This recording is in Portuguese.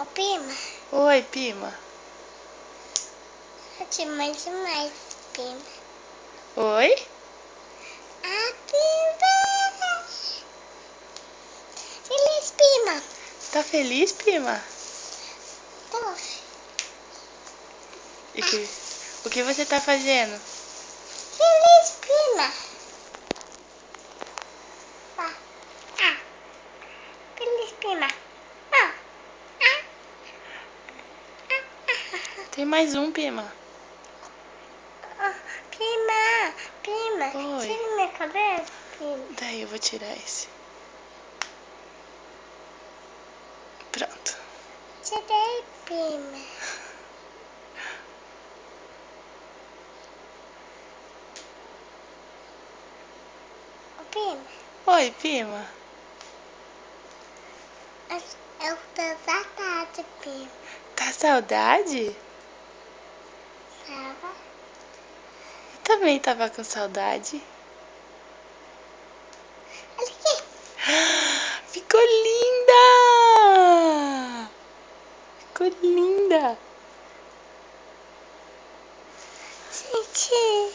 Ô, Pima. Oi, Pima. Eu te amo demais, Pima. Oi? Ah, Pima. Feliz, Pima. Tá feliz, Pima? Tô. O que você tá fazendo? Feliz, Pima. Feliz, Pima. Tem mais um, Pima. Pima. Oi. Tira minha cabeça, Pima. Daí eu vou tirar esse. Pronto. Tirei, Pima. Ô, Pima. Oi, Pima. Eu tô saudade, Pima. Tá saudade? Tava. Eu também tava com saudade. Olha aqui. Ficou linda! Ficou linda! Gente.